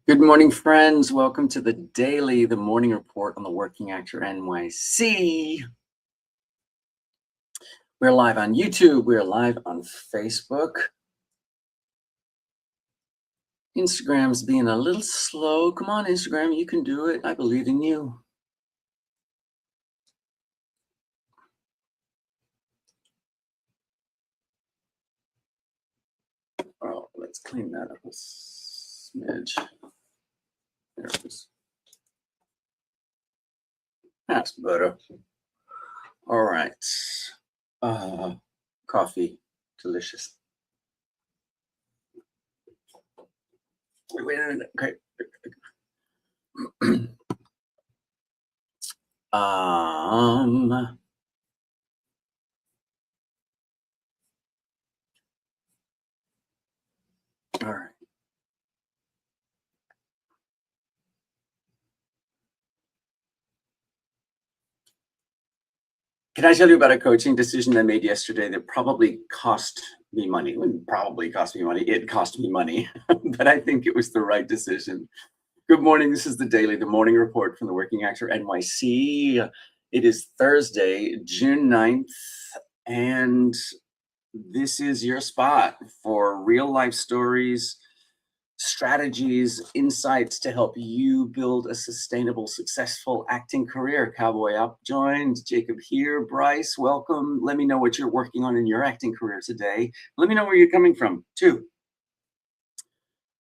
Good morning, friends. Welcome to the morning report on the Working Actor NYC. We're live on YouTube. We're live on Facebook. Instagram's being a little slow. Come on, Instagram, you can do it. I believe in you. Oh, let's clean that up a smidge. There it is. That's better. All right. Coffee, delicious. Wait a minute. Okay. All right. Can I tell you about a coaching decision I made yesterday that probably cost me money? It wouldn't probably cost me money. It cost me money, but I think it was the right decision. Good morning. This is the morning report from the Working Actor NYC. It is Thursday, June 9th, and this is your spot for real life stories, strategies, insights to help you build a sustainable, successful acting career. Cowboy up joined, Jacob here, Bryce, welcome. Let me know what you're working on in your acting career today. Let me know where you're coming from too.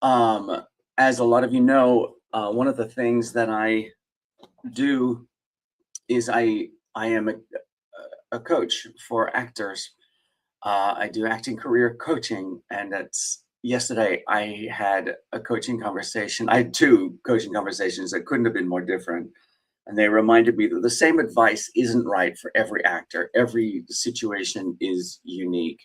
As a lot of you know, one of the things that I do is I am a coach for actors. I do acting career coaching, and yesterday I had a coaching conversation. I had two coaching conversations that couldn't have been more different. And they reminded me that the same advice isn't right for every actor. Every situation is unique.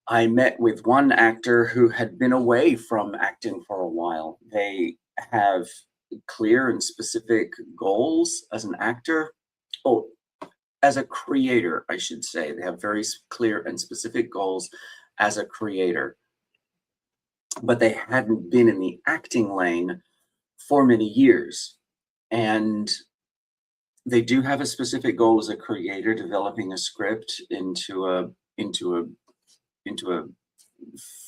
I met with one actor who had been away from acting for a while. They have clear and specific goals as an actor. Oh, as a creator, I should say. They have very clear and specific goals as a creator. But they hadn't been in the acting lane for many years. And they do have a specific goal as a creator, developing a script into a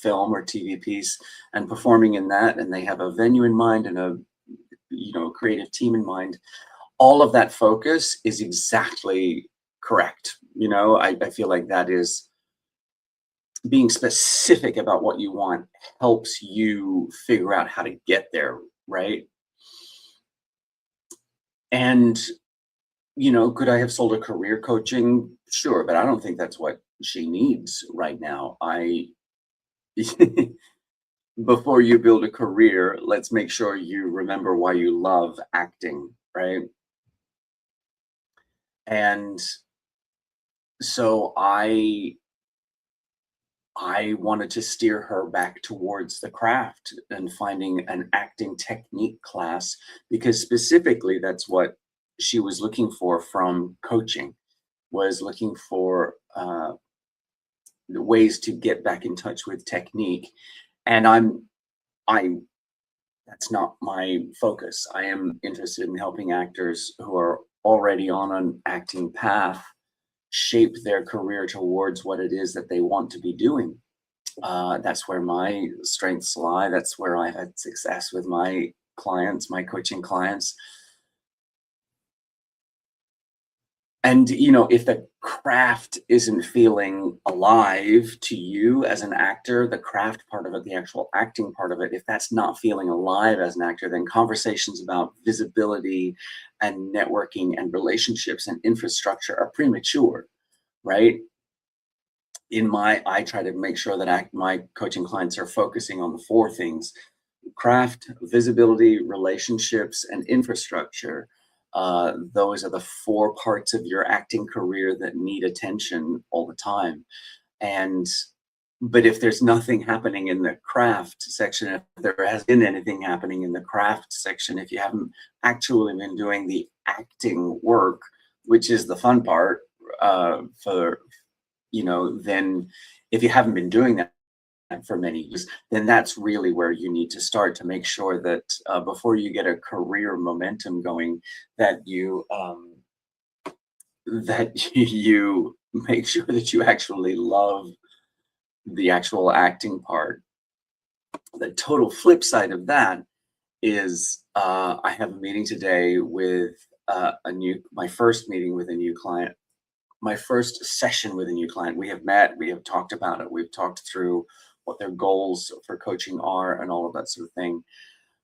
film or TV piece and performing in that. And they have a venue in mind and a creative team in mind. All of that focus is exactly correct. I feel like that is being specific about what you want helps you figure out how to get there, right? And could I have sold a career coaching? Sure, but I don't think that's what she needs right now. Before you build a career, let's make sure you remember why you love acting, right? And so I wanted to steer her back towards the craft and finding an acting technique class, because specifically that's what she was looking for from coaching, was looking for ways to get back in touch with technique. And that's not my focus. I am interested in helping actors who are already on an acting path shape their career towards what it is that they want to be doing. That's where my strengths lie. That's where I've had success with my clients, my coaching clients. And, if the craft isn't feeling alive to you as an actor, the craft part of it, the actual acting part of it, if that's not feeling alive as an actor, then conversations about visibility and networking and relationships and infrastructure are premature, right? I try to make sure that my coaching clients are focusing on the four things: craft, visibility, relationships, and infrastructure. Those are the four parts of your acting career that need attention all the time. But if there's nothing happening in the craft section, if there hasn't been anything happening in the craft section, if you haven't actually been doing the acting work, which is the fun part, then if you haven't been doing that, for many years, then that's really where you need to start to make sure that before you get a career momentum going, that you make sure that you actually love the actual acting part. The total flip side of that is I have a meeting today with my first meeting with a new client, my first session with a new client. We have met, we have talked about it, we've talked through what their goals for coaching are and all of that sort of thing.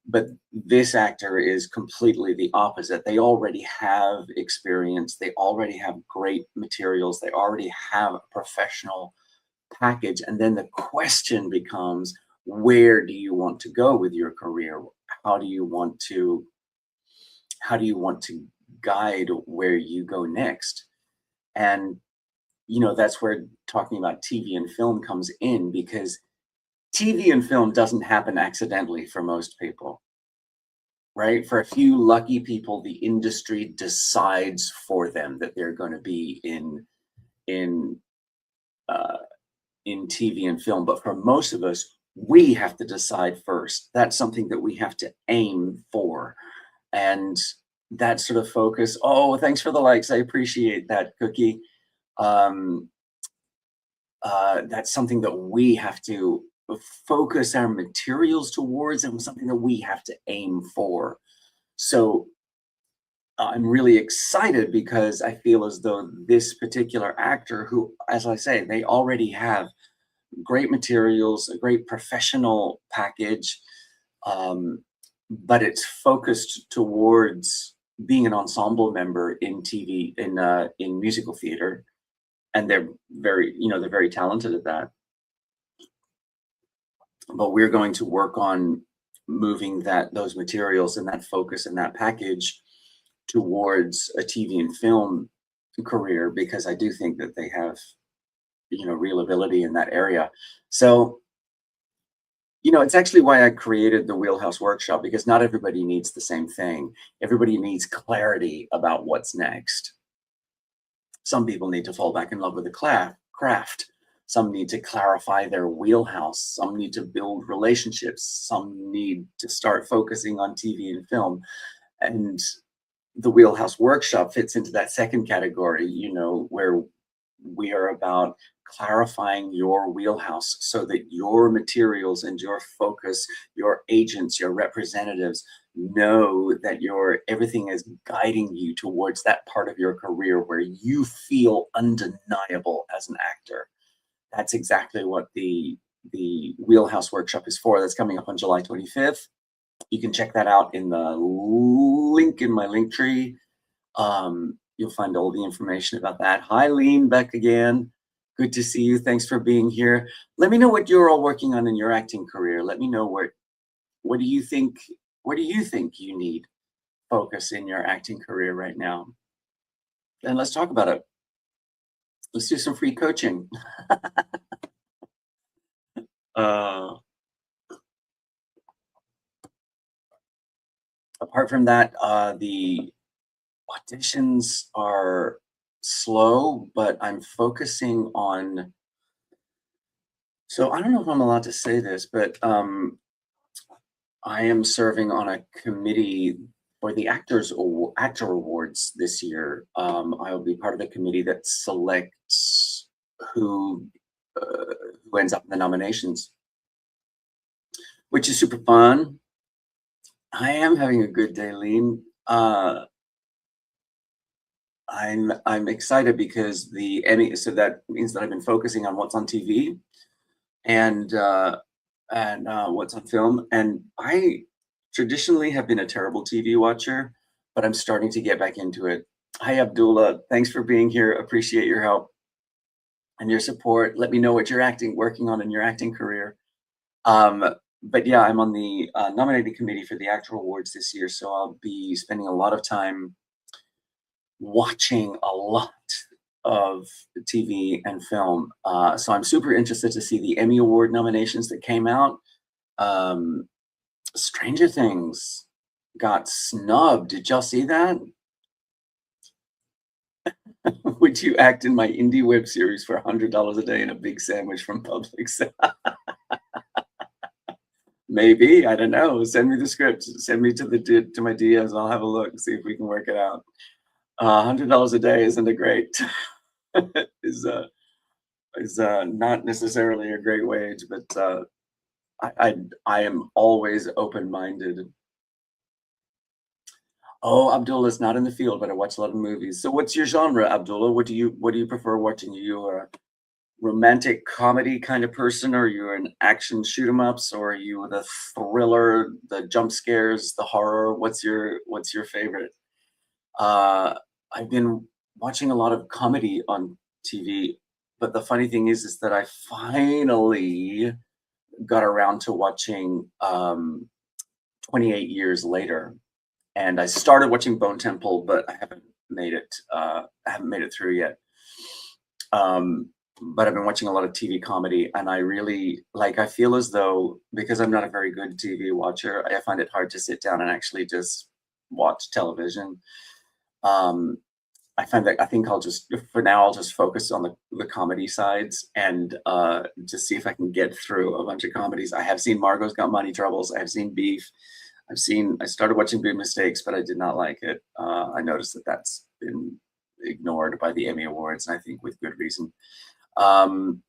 But this actor is completely the opposite. They already have experience, they already have great materials, they already have a professional package. And then the question becomes, where do you want to go with your career? How do you want to guide where you go next? And that's where talking about TV and film comes in, because TV and film doesn't happen accidentally for most people, right? For a few lucky people, the industry decides for them that they're going to be in uh, in TV and film. But for most of us, we have to decide first. That's something that we have to aim for, and that sort of focus. Oh, thanks for the likes. I appreciate that, Cookie. Um, that's something that we have to focus our materials towards, and something that we have to aim for. So I'm really excited because I feel as though this particular actor, who, as I say, they already have great materials, a great professional package, but it's focused towards being an ensemble member in TV, in musical theater, and they're very talented at that. But we're going to work on moving those materials and that focus and that package towards a TV and film career, because I do think that they have real ability in that area. So it's actually why I created the Wheelhouse Workshop, because not everybody needs the same thing. Everybody needs clarity about what's next. Some people need to fall back in love with the craft. Some need to clarify their wheelhouse. Some need to build relationships. Some need to start focusing on TV and film. And the Wheelhouse Workshop fits into that second category, where we are about clarifying your wheelhouse so that your materials and your focus, your agents, your representatives know that everything is guiding you towards that part of your career where you feel undeniable as an actor. That's exactly what the Wheelhouse Workshop is for. That's coming up on July 25th. You can check that out in the link in my link tree. You'll find all the information about that. Hi, Lean, back again. Good to see you. Thanks for being here. Let me know what you're all working on in your acting career. Let me know what do you think you need focus in your acting career right now? And let's talk about it. Let's do some free coaching. Apart from that, the auditions are slow, but I'm focusing on. So I don't know if I'm allowed to say this, but I am serving on a committee for the Actor Awards this year. I will be part of the committee that selects who ends up in the nominations, which is super fun. I am having a good day, Lean. I'm excited because the Emmy, so that means that I've been focusing on what's on TV and what's on film. And I traditionally have been a terrible TV watcher, but I'm starting to get back into it. Hi, Abdullah. Thanks for being here. Appreciate your help and your support. Let me know what you're working on in your acting career. But yeah, I'm on the nominating committee for the Actor Awards this year, so I'll be spending a lot of time watching a lot of TV and film. So I'm super interested to see the Emmy Award nominations that came out. Stranger Things got snubbed. Did y'all see that? Would you act in my indie web series for $100 a day and a big sandwich from Publix? Maybe, I don't know. Send me the script. Send me to to my DMs. I'll have a look and see if we can work it out. $100 a day isn't a great is not necessarily a great wage, but I am always open-minded. Oh, Abdullah's not in the field, but I watch a lot of movies. So what's your genre, Abdullah? What do you prefer watching? Are you a romantic comedy kind of person, or are you an action shoot 'em ups, or are you the thriller, the jump scares, the horror? What's your favorite? Uh, I've been watching a lot of comedy on TV, but the funny thing is that I finally got around to watching 28 Years Later, and I started watching Bone Temple, but I haven't made it through yet. Um, but I've been watching a lot of TV comedy, and I really like. I feel as though because I'm not a very good TV watcher, I find it hard to sit down and actually just watch television. Um, I find that I think I'll just for now I'll just focus on the comedy sides and just see if I can get through a bunch of comedies. I have seen Margot's Got Money Troubles. I have seen Beef. I started watching Big Mistakes, but I did not like it. I noticed that that's been ignored by the Emmy Awards, and I think with good reason. Um,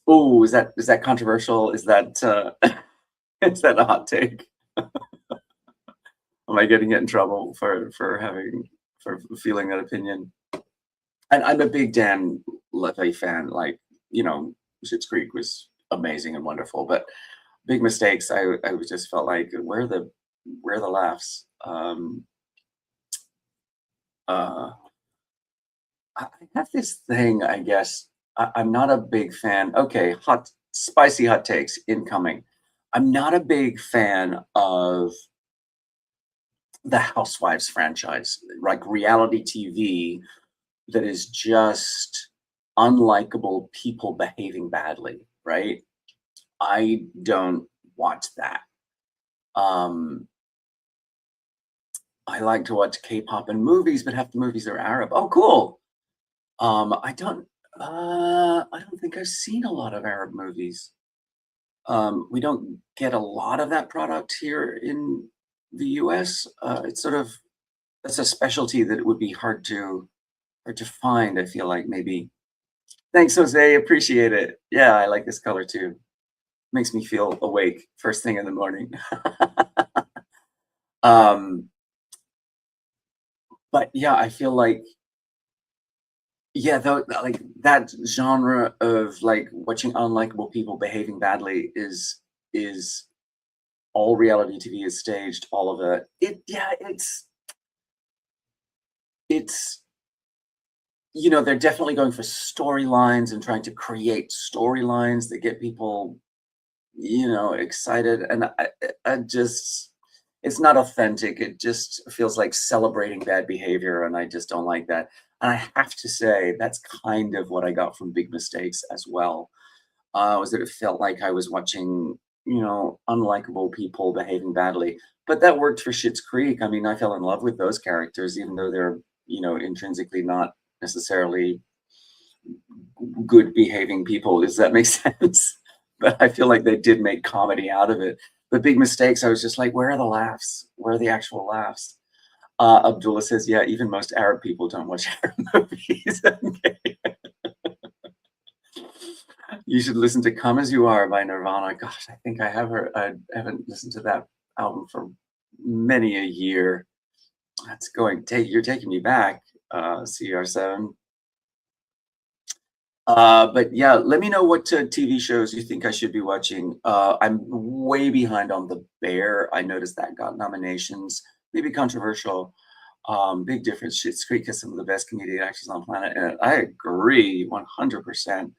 oh, is that controversial? Is that is that a hot take? Am I getting it in trouble for feeling that opinion? And I'm a big Dan Levy fan. Like, Schitt's Creek was amazing and wonderful, but Big Mistakes, I was just felt like where are the laughs? Uh, I have this thing, I guess. I'm not a big fan. Okay, spicy hot takes incoming. I'm not a big fan of the Housewives franchise, like reality TV that is just unlikable people behaving badly, right? I don't watch that. Um, I like to watch K-pop and movies, but half the movies are Arab. Oh, cool. I don't think I've seen a lot of Arab movies. We don't get a lot of that product here in the US. It's sort of that's a specialty that it would be hard to find, I feel like maybe. Thanks, Jose. Appreciate it. Yeah, I like this color too. Makes me feel awake first thing in the morning. um, but yeah, I feel like yeah, though, like that genre of like watching unlikable people behaving badly is all reality TV is staged, all of it. Yeah, it's they're definitely going for storylines and trying to create storylines that get people excited, and I just it's not authentic. It just feels like celebrating bad behavior, and I just don't like that. And I have to say that's kind of what I got from Big Mistakes as well. Was that it felt like I was watching, unlikable people behaving badly. But that worked for Schitt's Creek. I mean, I fell in love with those characters, even though they're, intrinsically not necessarily good behaving people. Does that make sense? But I feel like they did make comedy out of it. But Big Mistakes, I was just like, where are the laughs? Where are the actual laughs? Abdullah says, yeah, even most Arab people don't watch Arab movies. Okay. You should listen to Come As You Are by Nirvana. Gosh, I think I haven't listened to that album for many a year. You're taking me back, CR7. But yeah, let me know what TV shows you think I should be watching. I'm way behind on The Bear. I noticed that got nominations, maybe controversial. Big difference. Schitt's Creek has some of the best comedic actors on the planet, and I agree 100%.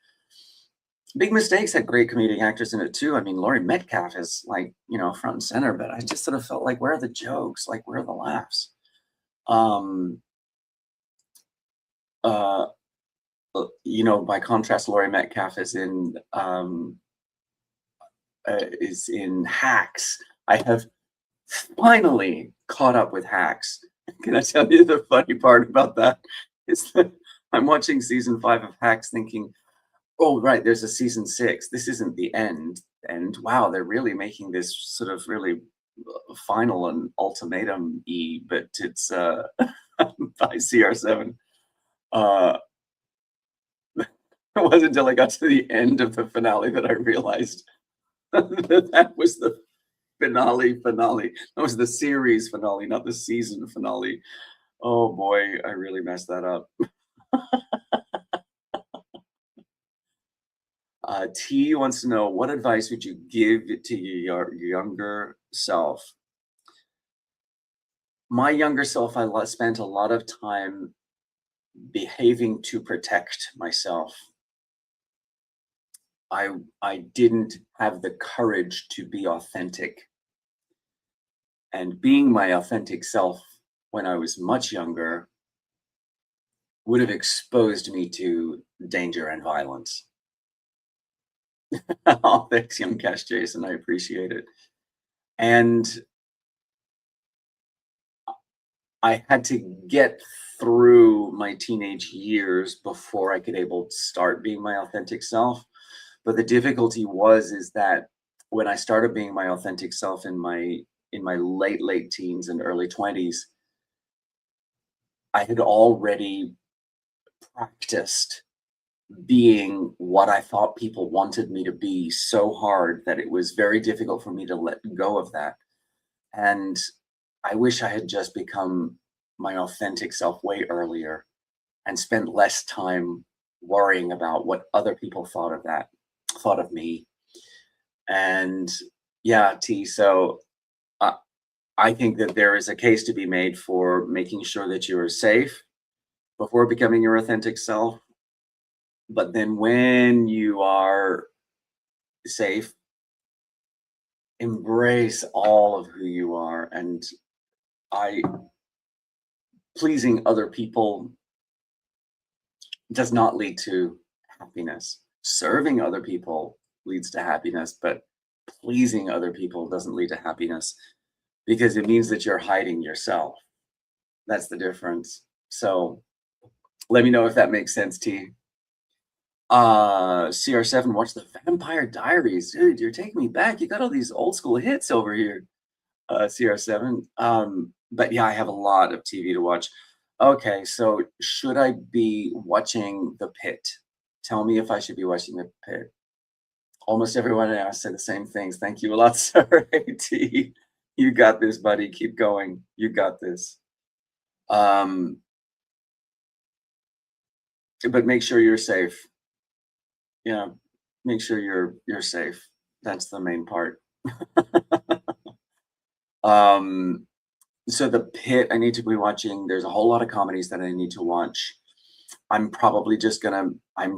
Big Mistakes had great comedic actors in it too. I mean, Laurie Metcalf is like, front and center, but I just sort of felt like, where are the jokes? Like, where are the laughs? Um, uh, by contrast, Laurie Metcalf is in Hacks. I have finally caught up with Hacks. Can I tell you the funny part about that? It's the, I'm watching season 5 of Hacks thinking, "Oh, right, there's a season 6. This isn't the end." And wow, they're really making this sort of really final and ultimatum-y, but it's by CR7. Uh, it wasn't until I got to the end of the finale that I realized that that was the finale. That was the series finale, not the season finale. Oh boy, I really messed that up. T wants to know, what advice would you give to your younger self? My younger self, spent a lot of time behaving to protect myself. I didn't have the courage to be authentic. And being my authentic self when I was much younger would have exposed me to danger and violence. Oh, thanks, young Cash Jason. I appreciate it. And I had to get through my teenage years before I could able to start being my authentic self. But the difficulty is that when I started being my authentic self in my late teens and early 20s, I had already practiced being what I thought people wanted me to be so hard that it was very difficult for me to let go of that. And I wish I had just become my authentic self way earlier and spent less time worrying about what other people thought of me. And yeah, T, so uh, I think that there is a case to be made for making sure that you are safe before becoming your authentic self. But then when you are safe, embrace all of who you are. And I pleasing other people does not lead to happiness. Serving other people leads to happiness, but pleasing other people doesn't lead to happiness because it means that you're hiding yourself. That's the difference. So let me know if that makes sense, T. CR7, watch the Vampire Diaries. Dude, you're taking me back. You got all these old school hits over here, CR7. But yeah, I have a lot of TV to watch. Okay, so should I be watching The Pit? Tell me if I should be watching The Pit. Almost everyone I asked said the same things. Thank you a lot, sir. AT. You got this, buddy. Keep going. You got this. Um, but make sure you're safe. Yeah, make sure you're safe. That's the main part. Um, so The Pit, I need to be watching. There's a whole lot of comedies that I need to watch. I'm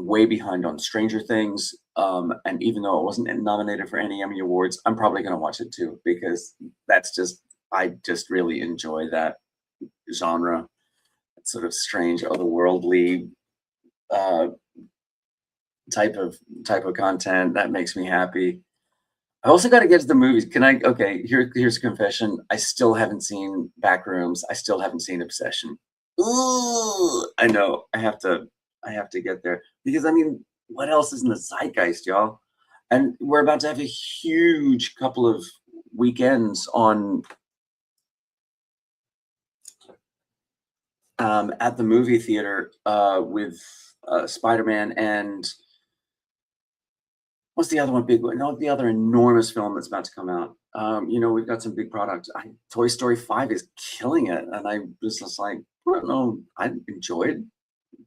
way behind on Stranger Things. And even though it wasn't nominated for any Emmy Awards, I'm probably gonna watch it too because I just really enjoy that genre. That sort of strange, otherworldly uh type of content that makes me happy. I also got to get to the movies. Can I? Okay, here's a confession. I still haven't seen Backrooms. I still haven't seen Obsession. Ooh, I know. I have to get there because I mean, what else is in the zeitgeist, y'all? And we're about to have a huge couple of weekends on at the movie theater with Spider-Man and what's the other one big one? No, the other enormous film that's about to come out. We've got some big products. Toy Story 5 is killing it. And I was just like, I don't know. I enjoyed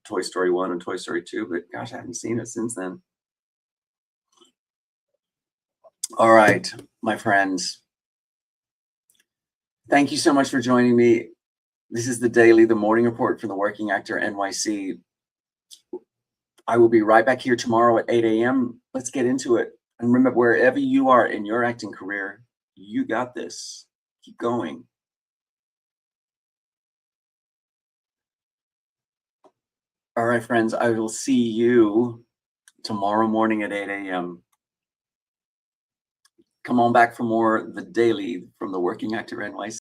Toy Story 1 and Toy Story 2, but gosh, I haven't seen it since then. All right, my friends. Thank you so much for joining me. This is the morning report from the Working Actor NYC. I will be right back here tomorrow at 8 a.m. Let's get into it. And remember, wherever you are in your acting career, you got this. Keep going. All right, friends, I will see you tomorrow morning at 8 a.m. Come on back for more The Daily from the Working Actor NYC.